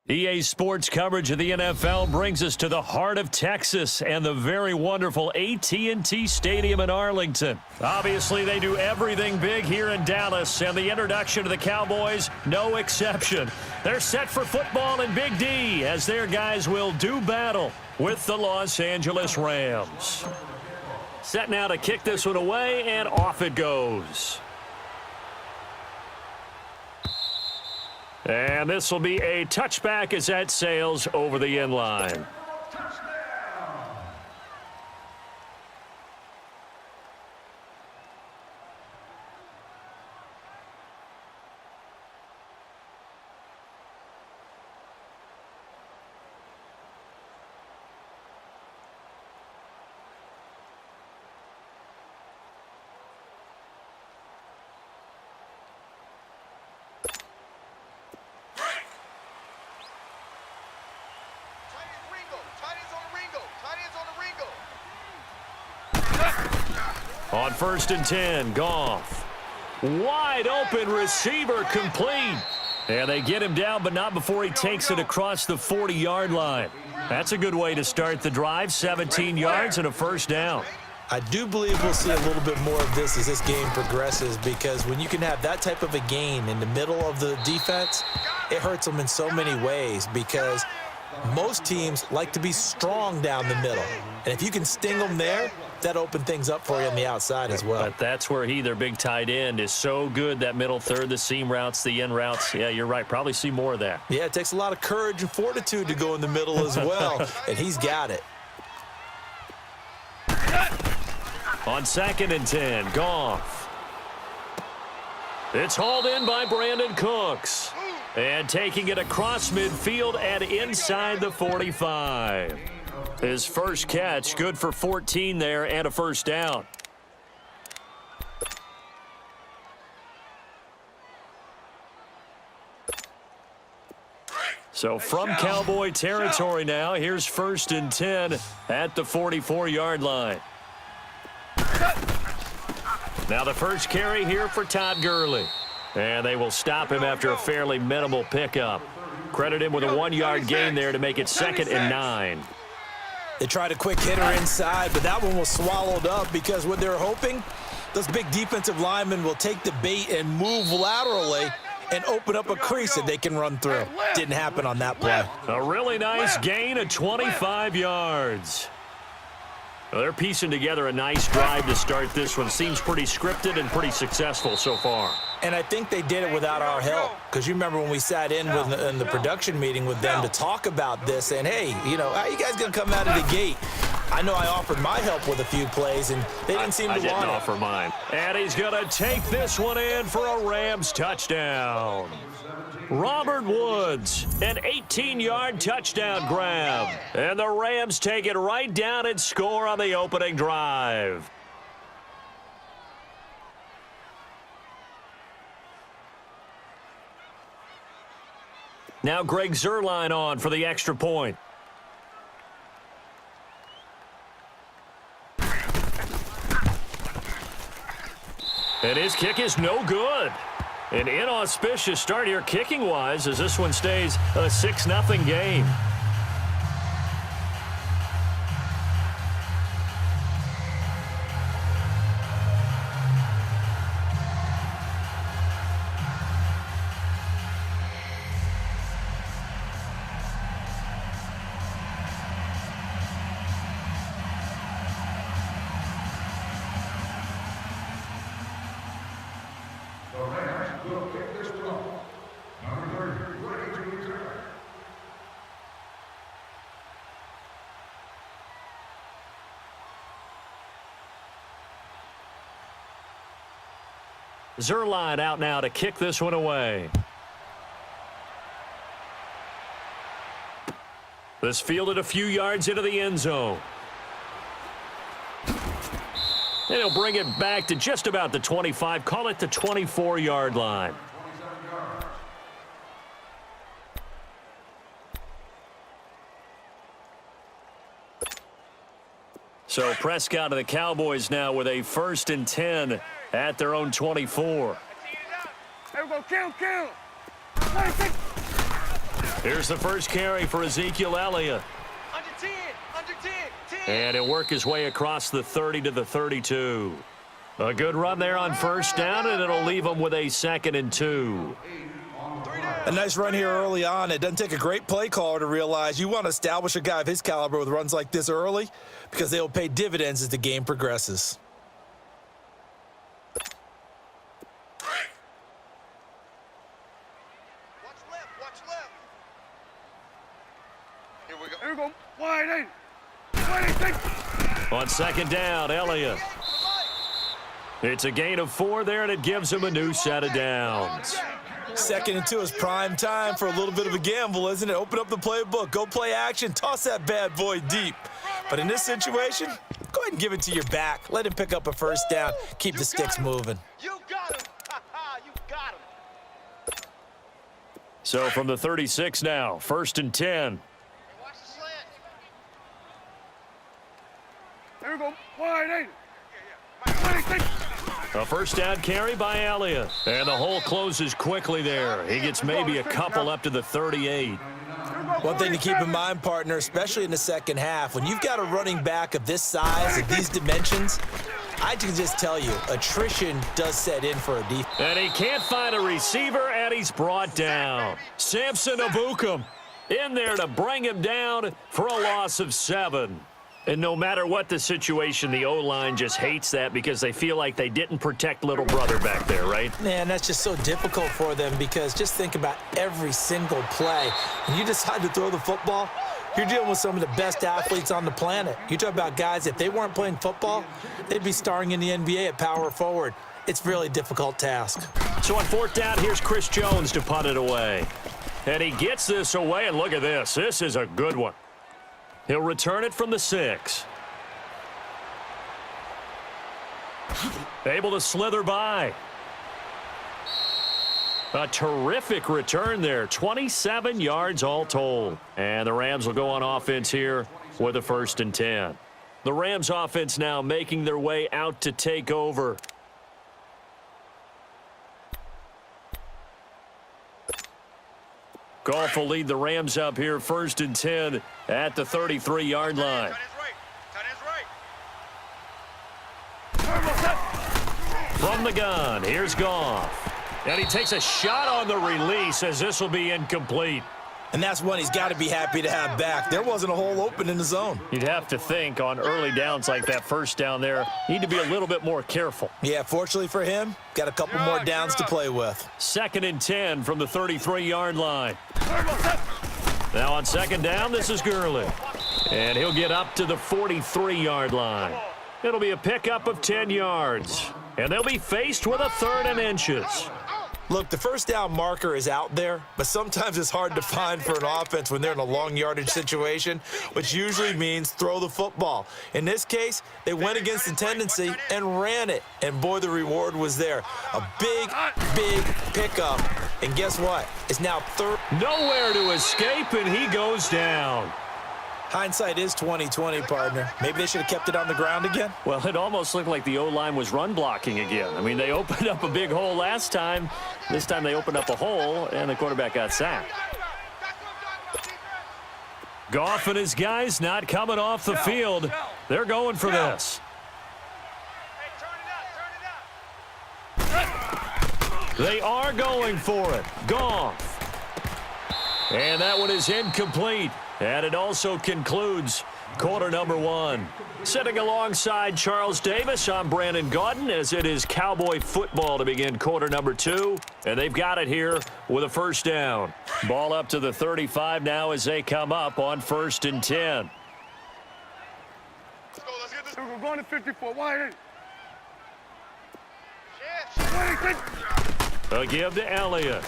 EA Sports coverage of the NFL brings us to the heart of Texas and the very wonderful AT&T Stadium in Arlington. Obviously, they do everything big here in Dallas, and the introduction to the Cowboys, no exception. They're set for football in Big D as their guys will do battle with the Los Angeles Rams. Set now to kick this one away, and off it goes. And this will be a touchback as that sails over the end line. On 1st and 10, Goff. Wide open receiver complete. And they get him down, but not before he takes it across the 40-yard line. That's a good way to start the drive, 17 yards and a first down. I do believe we'll see a little bit more of this as this game progresses, because when you can have that type of a gain in the middle of the defense, it hurts them in so many ways, because most teams like to be strong down the middle. And if you can sting them there, that opened things up for you on the outside as well. But that's where their big tight end, is so good, that middle third, the seam routes, the in routes. Yeah, you're right. Probably see more of that. Yeah, it takes a lot of courage and fortitude to go in the middle as well, and he's got it. On 2nd and 10, Goff. It's hauled in by Brandon Cooks. And taking it across midfield and inside the 45. His first catch, good for 14 there and a first down. So from Cowboy territory now, here's 1st and 10 at the 44-yard line. Now the first carry here for Todd Gurley. And they will stop him after a fairly minimal pickup. Credit him with a 1-yard gain there to make it 2nd and 9. They tried a quick hitter inside, but that one was swallowed up, because what they're hoping, those big defensive linemen will take the bait and move laterally and open up a crease that they can run through. Didn't happen on that play. A really nice gain of 25 yards. Well, they're piecing together a nice drive to start this one. Seems pretty scripted and pretty successful so far. And I think they did it without our help, because you remember when we sat in the production meeting with them to talk about this, and hey, you know, how you guys going to come out of the gate? I know I offered my help with a few plays, and they didn't seem to want it. I didn't offer mine. And he's going to take this one in for a Rams touchdown. Robert Woods, an 18-yard touchdown grab. And the Rams take it right down and score on the opening drive. Now Greg Zuerlein on for the extra point. And his kick is no good. An inauspicious start here kicking-wise, as this one stays a 6-0 game. Zuerlein out now to kick this one away. This fielded a few yards into the end zone. And he'll bring it back to just about the 25, call it the 24-yard line. So Prescott and the Cowboys now with a 1st and 10 at their own 24. There we go, kill. Here's the first carry for Ezekiel Elliott. Under 10, under 10, 10. And he'll work his way across the 30 to the 32. A good run there on first down, and it'll leave him with a 2nd and 2. A nice run here early on. It doesn't take a great play caller to realize you want to establish a guy of his caliber with runs like this early because they will pay dividends as the game progresses. Watch left, watch left. Here we go. Here we go. Wide eight. On 2nd down, Elliott. It's a gain of 4 there, and it gives him a new set of downs. 2nd and 2 is prime time for a little bit of a gamble, isn't it? Open up the playbook, go play action, toss that bad boy deep. But in this situation, go ahead and give it to your back. Let him pick up a first down. Keep the sticks moving. You got him. You got him. So from the 36 now, 1st and 10. Watch the slant. Here we go. Wide eight. A first down carry by Elliott. And the hole closes quickly there. He gets maybe a couple up to the 38. One thing to keep in mind, partner, especially in the second half, when you've got a running back of this size, of these dimensions, I can just tell you, attrition does set in for a defense. And he can't find a receiver, and he's brought down. Samson Abukum in there to bring him down for a loss of 7. And no matter what the situation, the O-line just hates that because they feel like they didn't protect little brother back there, right? Man, that's just so difficult for them because just think about every single play. When you decide to throw the football, you're dealing with some of the best athletes on the planet. You talk about guys, if they weren't playing football, they'd be starring in the NBA at power forward. It's really a difficult task. So on 4th down, here's Chris Jones to punt it away. And he gets this away, and look at this. This is a good one. He'll return it from the 6. Able to slither by. A terrific return there. 27 yards all told. And the Rams will go on offense here with a 1st and 10. The Rams offense now making their way out to take over. Goff will lead the Rams up here 1st and 10 at the 33-yard line. From the gun, here's Goff. And he takes a shot on the release as this will be incomplete. And that's one he's got to be happy to have back. There wasn't a hole open in the zone. You'd have to think on early downs like that first down there, need to be a little bit more careful. Yeah, fortunately for him, got a couple more downs to play with. 2nd and 10 from the 33-yard line. Now on 2nd down, this is Gurley. And he'll get up to the 43-yard line. It'll be a pickup of 10 yards. And they'll be faced with a 3rd and inches. Look, the first down marker is out there, but sometimes it's hard to find for an offense when they're in a long yardage situation, which usually means throw the football. In this case, they went against the tendency and ran it, and boy, the reward was there. A big, big pickup, and guess what? It's now 3rd. Nowhere to escape, and he goes down. Hindsight is 20/20, partner. Maybe they should have kept it on the ground again. Well, it almost looked like the O-line was run blocking again. I mean, they opened up a big hole last time. This time they opened up a hole, and the quarterback got sacked. Goff and his guys not coming off the field. They're going for this. They are going for it. Goff. And that one is incomplete. And it also concludes quarter number 1. Sitting alongside Charles Davis, I'm Brandon Gaudin as it is Cowboy football to begin quarter number 2. And they've got it here with a first down. Ball up to the 35 now as they come up on 1st and 10. Let's get this. We're going to 54. Wide eight. A give to Elliott.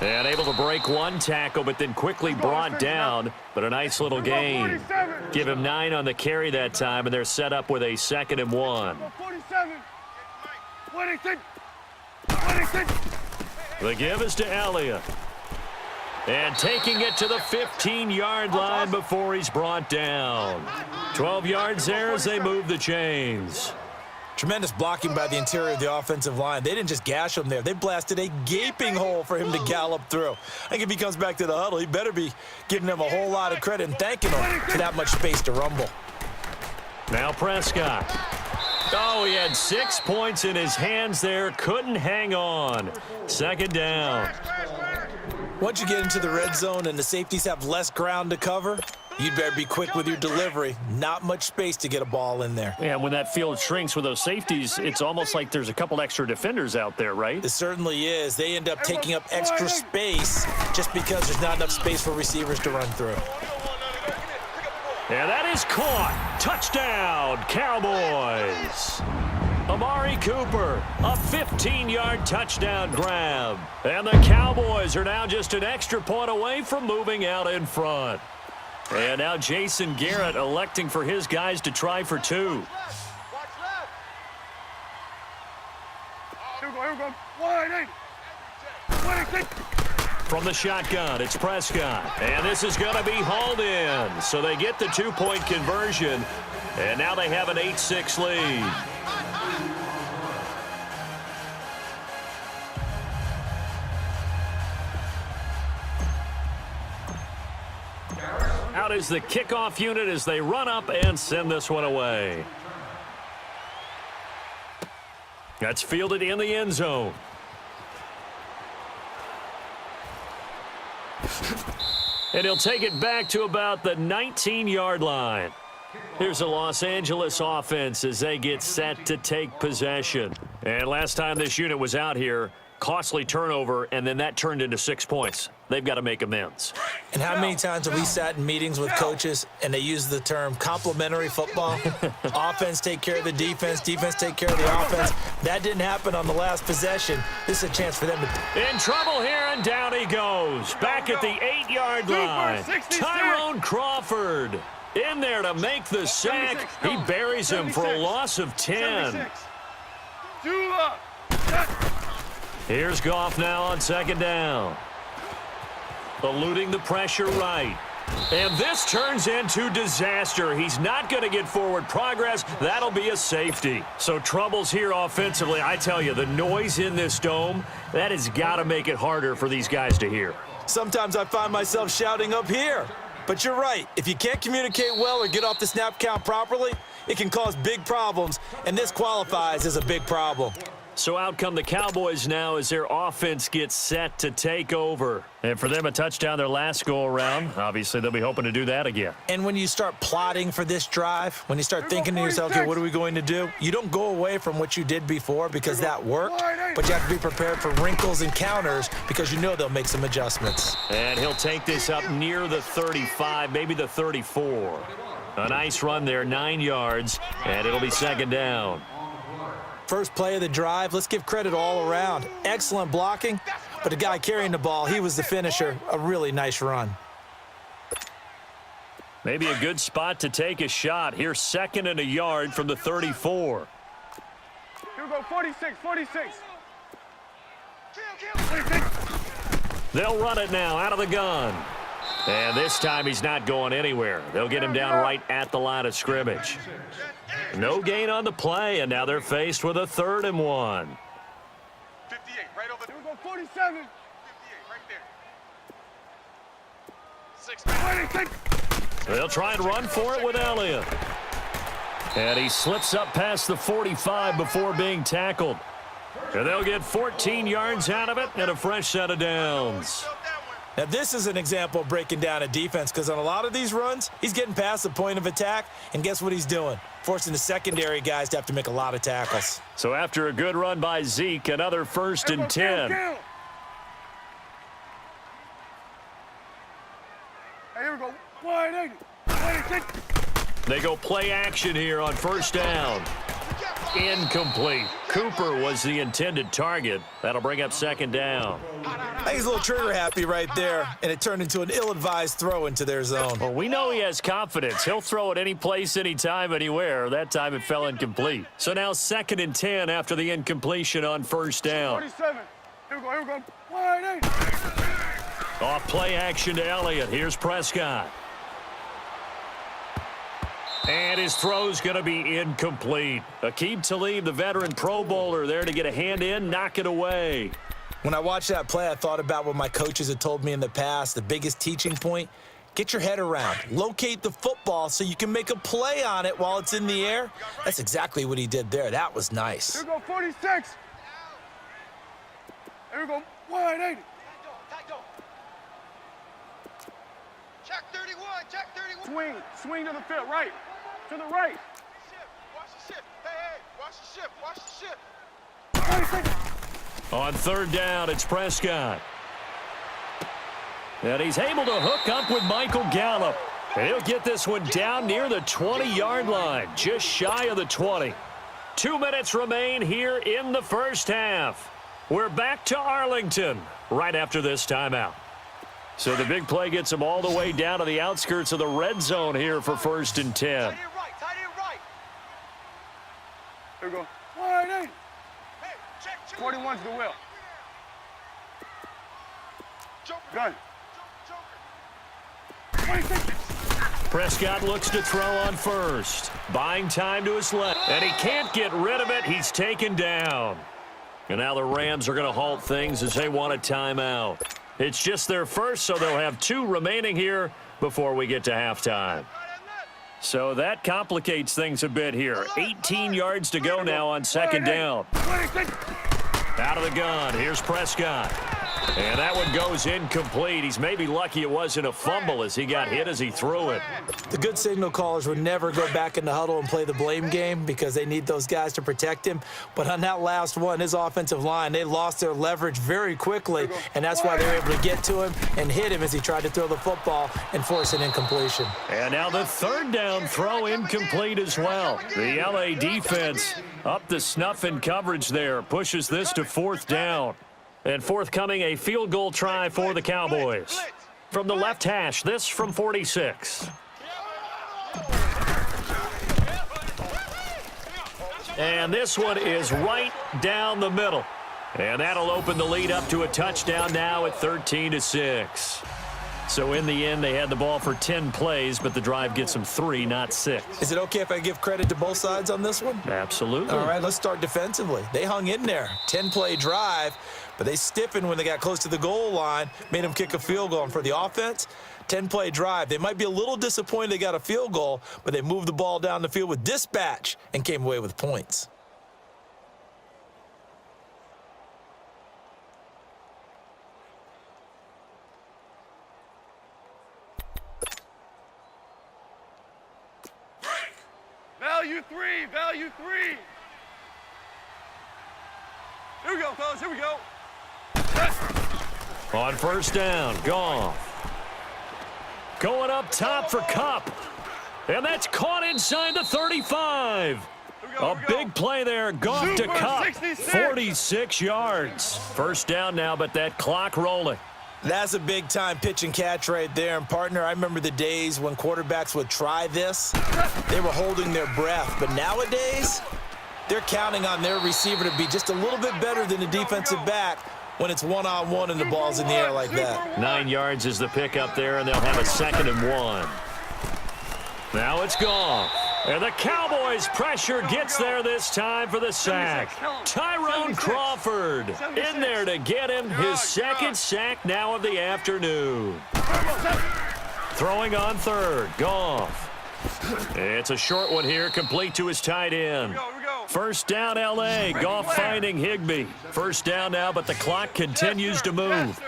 And able to break one tackle, but then quickly brought down. But a nice little gain. Give him 9 on the carry that time, and they're set up with a 2nd and 1. 47. The give is to Elliott. And taking it to the 15-yard line before he's brought down. 12 yards there as they move the chains. Tremendous blocking by the interior of the offensive line. They didn't just gash him there. They blasted a gaping hole for him to gallop through. I think if he comes back to the huddle, he better be giving them a whole lot of credit and thanking them for that much space to rumble. Now Prescott. Oh, he had 6 points in his hands there. Couldn't hang on. Second down. Once you get into the red zone and the safeties have less ground to cover, you'd better be quick with your delivery. Not much space to get a ball in there. Yeah, when that field shrinks with those safeties, it's almost like there's a couple extra defenders out there, right? It certainly is. They end up taking up extra space just because there's not enough space for receivers to run through. And that is caught. Touchdown, Cowboys. Amari Cooper, a 15-yard touchdown grab. And the Cowboys are now just an extra point away from moving out in front. And now Jason Garrett electing for his guys to try for 2. Watch left. Here we go. 180. 26. From the shotgun, it's Prescott. And this is going to be hauled in. So they get the 2-point conversion. And now they have an 8-6 lead. Out is the kickoff unit as they run up and send this one away. That's fielded in the end zone. And he'll take it back to about the 19-yard line. Here's the Los Angeles offense as they get set to take possession. And last time this unit was out here, costly turnover, and then that turned into 6 points. They've got to make amends. And how many times have we sat in meetings with coaches and they use the term complementary football? Offense take care of the defense, defense take care of the offense. That didn't happen on the last possession. This is a chance for them to... In trouble here, and down he goes. Back at the 8-yard line. Tyrone Crawford in there to make the sack. He buries him for a loss of 10. Here's Goff now on second down. Eluding the pressure right. And this turns into disaster. He's not going to get forward progress. That'll be a safety. So troubles here offensively. I tell you, the noise in this dome, that has got to make it harder for these guys to hear. Sometimes I find myself shouting up here. But you're right. If you can't communicate well or get off the snap count properly, it can cause big problems, and this qualifies as a big problem. So out come the Cowboys now as their offense gets set to take over. And for them, a touchdown their last go-around. Obviously, they'll be hoping to do that again. And when you start plotting for this drive, when you start thinking to yourself, okay, what are we going to do? You don't go away from what you did before because that worked, but you have to be prepared for wrinkles and counters because you know they'll make some adjustments. And he'll take this up near the 35, maybe the 34. A nice run there, 9 yards, and it'll be second down. First play of the drive, let's give credit all around. Excellent blocking, but the guy carrying the ball, he was the finisher. A really nice run. Maybe a good spot to take a shot. Here's second and a yard from the 34. Here we go. 46. 46. They'll run it now out of the gun. And this time he's not going anywhere. They'll get him down right at the line of scrimmage. No gain on the play, and now they're faced with a 3rd and 1. 58, right over there. Here we go. 47. 58, right there. 26. They'll try and run for it with Elliott. And he slips up past the 45 before being tackled. And they'll get 14 yards out of it and a fresh set of downs. Now, this is an example of breaking down a defense because on a lot of these runs, he's getting past the point of attack, and guess what he's doing? Forcing the secondary guys to have to make a lot of tackles. So after a good run by Zeke, another 1st and 10. Hey, here we go. 180. 26. They go play action here on 1st down. Incomplete. Cooper was the intended target. That'll bring up 2nd down. I think he's a little trigger happy right there, and it turned into an ill-advised throw into their zone. Well, we know he has confidence. He'll throw it any place, anytime, anywhere. That time it fell incomplete. So now 2nd and 10 after the incompletion on 1st down. 47. Here we go. 180. Off play action to Elliott. Here's Prescott. And his throw's going to be incomplete. Aqib Talib, the veteran Pro Bowler, there to get a hand in, knock it away. When I watched that play, I thought about what my coaches had told me in the past. The biggest teaching point, get your head around. Locate the football so you can make a play on it while it's in the air. That's exactly what he did there. That was nice. Here we go, 46. Here we go, 180. Check 31, check 31. Swing to the field, right. To the right. Watch the shift. Hey, watch the shift, watch the shift. 26. On third down, it's Prescott. And he's able to hook up with Michael Gallup. And he'll get this one down near the 20-yard line, just shy of the 20. 2 minutes remain here in the first half. We're back to Arlington right after this timeout. So the big play gets him all the way down to the outskirts of the red zone here for 1st and 10. Tight end right. Here we go, 180. Hey, check 41 to the wheel. Joker. Gun. Joker. 26. Prescott looks to throw on first. Buying time to his left. And he can't get rid of it. He's taken down. And now the Rams are going to halt things as they want a timeout. It's just their first, so they'll have 2 remaining here before we get to halftime. So that complicates things a bit here. 18 yards to go now on 2nd down. 26. Out of the gun, here's Prescott. And that one goes incomplete. He's maybe lucky it wasn't a fumble as he got hit as he threw it. The good signal callers would never go back in the huddle and play the blame game because they need those guys to protect him. But on that last one, his offensive line, they lost their leverage very quickly, and that's why they were able to get to him and hit him as he tried to throw the football and force an incompletion. And now the 3rd down throw incomplete as well. The LA defense up the snuff in coverage there, pushes this to 4th down. And forthcoming, a field goal try for the Cowboys. From the left hash, this from 46. And this one is right down the middle. And that'll open the lead up to a touchdown now at 13-6. So in the end, they had the ball for 10 plays, but the drive gets them 3, not 6. Is it okay if I give credit to both sides on this one? Absolutely. All right, let's start defensively. They hung in there. 10-play drive, but they stiffened when they got close to the goal line, made them kick a field goal. And for the offense, 10-play drive. They might be a little disappointed they got a field goal, but they moved the ball down the field with dispatch and came away with points. Value three. Here we go, fellas, here we go. On 1st down, Goff. Going up top for Kupp. And that's caught inside the 35. A big play there, Goff to Kupp. 46 yards. 1st down now, but that clock rolling. That's a big-time pitch and catch right there. And, partner, I remember the days when quarterbacks would try this. They were holding their breath. But nowadays, they're counting on their receiver to be just a little bit better than the defensive back when it's one-on-one and the ball's in the air like that. 9 yards is the pickup there, and they'll have a 2nd and 1. Now it's Goff. And the Cowboys' pressure gets there this time for the sack. Tyrone Crawford in there to get him his 2nd sack now of the afternoon. Throwing on 3rd, Goff. It's a short one here, complete to his tight end. 1st down, L.A., Goff finding Higbee. 1st down now, but the clock continues to move.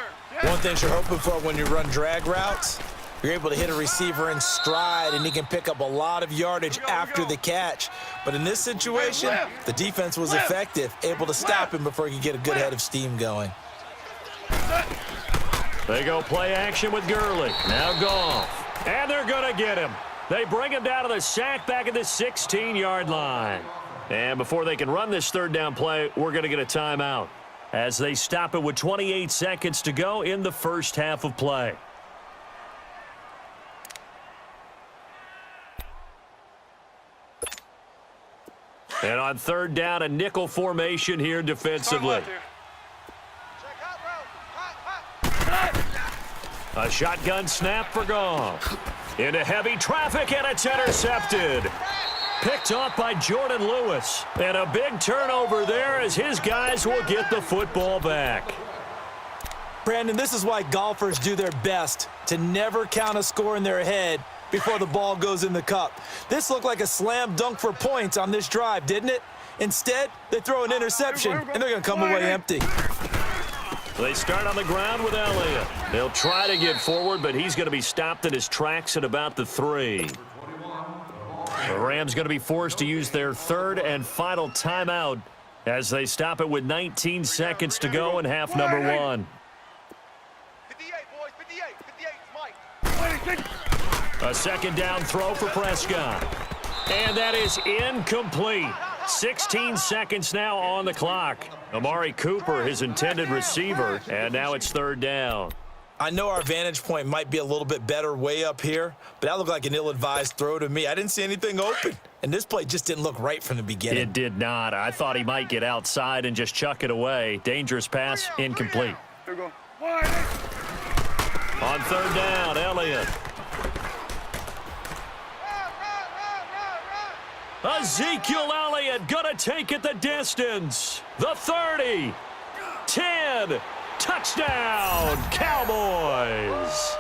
One thing you're hoping for when you run drag routes, you're able to hit a receiver in stride, and he can pick up a lot of yardage after the catch. But in this situation, the defense was effective, able to stop him before he could get a good head of steam going. They go play action with Gurley. Now Goff. And they're going to get him. They bring him down to the sack back at the 16-yard line. And before they can run this 3rd down play, we're going to get a timeout as they stop it with 28 seconds to go in the first half of play. And on 3rd down, a nickel formation here defensively. A shotgun snap for Goff. Into heavy traffic, and it's intercepted. Picked off by Jordan Lewis. And a big turnover there as his guys will get the football back. Brandon, this is why golfers do their best to never count a score in their head before the ball goes in the cup. This looked like a slam dunk for points on this drive, didn't it? Instead, they throw an interception, and they're going to come away empty. They start on the ground with Elliott. They'll try to get forward, but he's going to be stopped in his tracks at about the 3. The Rams going to be forced to use their third and final timeout as they stop it with 19 seconds to go in half number 1. 58, boys, 58, 58, Mike. A second down throw for Prescott. And that is incomplete. 16 seconds now on the clock. Amari Cooper, his intended receiver, and now it's third down. I know our vantage point might be a little bit better way up here, but that looked like an ill-advised throw to me. I didn't see anything open, and this play just didn't look right from the beginning. It did not. I thought he might get outside and just chuck it away. Dangerous pass, incomplete. Here we go. On third down, Elliott. Ezekiel Elliott gonna take it the distance. The 30, 10, touchdown, Cowboys.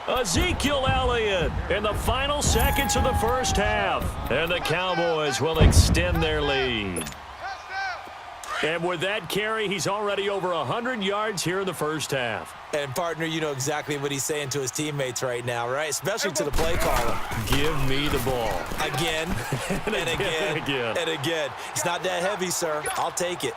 Ezekiel Elliott in the final seconds of the first half. And the Cowboys will extend their lead. And with that carry, he's already over 100 yards here in the first half. And, partner, you know exactly what he's saying to his teammates right now, right? Especially to the play caller. Give me the ball. Again, and again, and again. It's not that heavy, sir. I'll take it.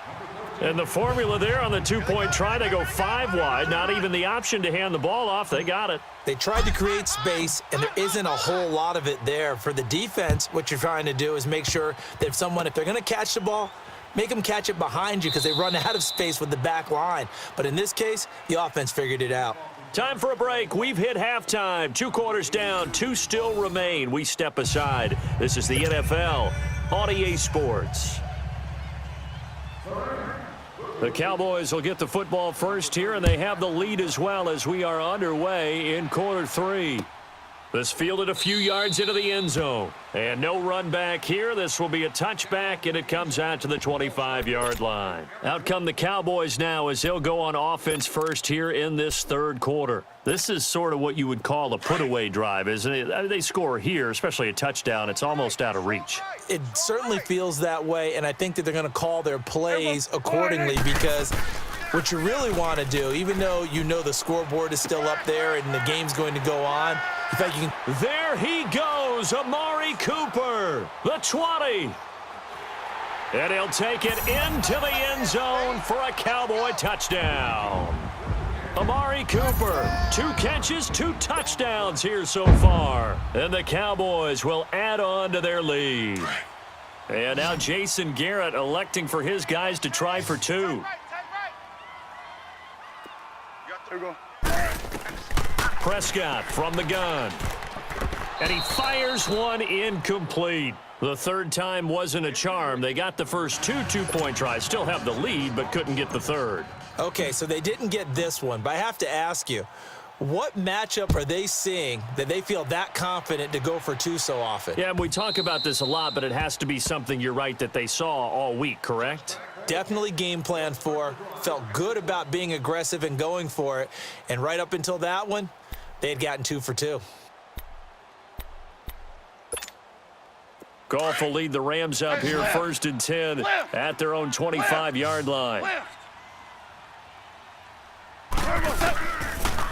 And the formula there on the two-point try, they go 5 wide. Not even the option to hand the ball off. They got it. They tried to create space, and there isn't a whole lot of it there. For the defense, what you're trying to do is make sure that if they're going to catch the ball, make them catch it behind you because they run out of space with the back line. But in this case, the offense figured it out. Time for a break. We've hit halftime. 2 quarters down. 2 still remain. We step aside. This is the NFL on EA Sports. The Cowboys will get the football first here, and they have the lead as well as we are underway in quarter 3. This fielded a few yards into the end zone. And no run back here. This will be a touchback, and it comes out to the 25-yard line. Out come the Cowboys now as they'll go on offense first here in this third quarter. This is sort of what you would call a put-away drive, isn't it? I mean, they score here, especially a touchdown. It's almost out of reach. It certainly feels that way, and I think that they're going to call their plays accordingly because what you really want to do, even though you know the scoreboard is still up there and the game's going to go on, in fact, you can... There he goes, Amari Cooper, the 20. And he'll take it into the end zone for a Cowboy touchdown. Amari Cooper, 2 catches, 2 touchdowns here so far. And the Cowboys will add on to their lead. And now Jason Garrett electing for his guys to try for 2. Here we go. Prescott from the gun. And he fires one incomplete. The third time wasn't a charm. They got the first 2 two-point tries. Still have the lead, but couldn't get the third. Okay, so they didn't get this one, but I have to ask you, what matchup are they seeing that they feel that confident to go for 2 so often? Yeah, we talk about this a lot, but it has to be something, you're right, that they saw all week, correct? Definitely game plan for, felt good about being aggressive and going for it, and right up until that one, they had gotten 2 for 2. Goff will lead the Rams up here first and 10 at their own 25-yard line.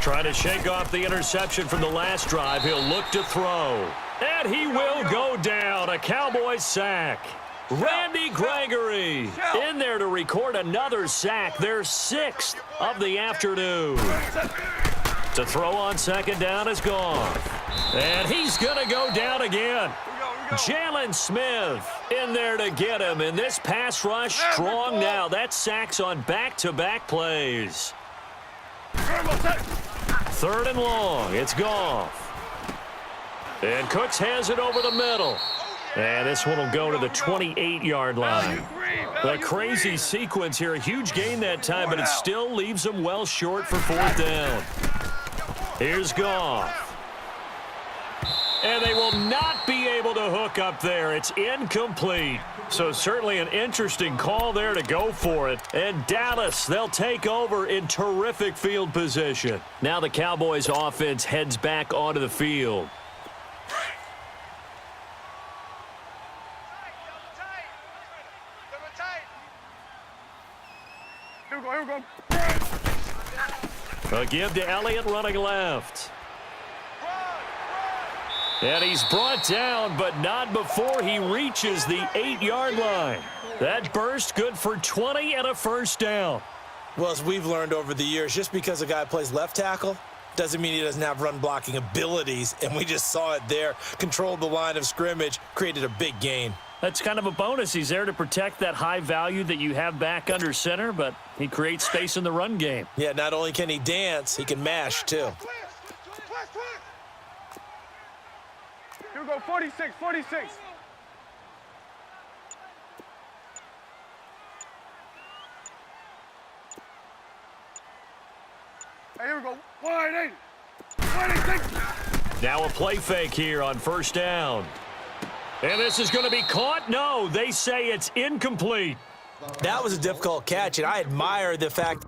Trying to shake off the interception from the last drive. He'll look to throw. And he will go down. A Cowboys sack. Randy Gregory in there to record another sack. Their 6th of the afternoon. To throw on second down is Goff. And he's going to go down again. Jalen Smith in there to get him. And this pass rush strong now. That sack's on back-to-back plays. 3rd and long. It's Goff. And Cooks has it over the middle. And this one will go to the 28-yard line. A crazy sequence here. A huge gain that time, but it still leaves them well short for 4th down. Here's Goff. And they will not be able to hook up there. It's incomplete. So certainly an interesting call there to go for it. And Dallas, they'll take over in terrific field position. Now the Cowboys offense heads back onto the field. Here we go, here we go. A give to Elliott running left. And he's brought down, but not before he reaches the 8-yard line. That burst good for 20 and a first down. Well, as we've learned over the years, just because a guy plays left tackle doesn't mean he doesn't have run blocking abilities, and we just saw it there. Controlled the line of scrimmage, created a big gain. That's kind of a bonus. He's there to protect that high value that you have back under center, but he creates space in the run game. Yeah, not only can he dance, he can mash, too. Here we go, 46, 46. Hey, here we go, 180, 186. Now a play fake here on first down. And this is going to be caught? No, they say it's incomplete. That was a difficult catch, and I admire the fact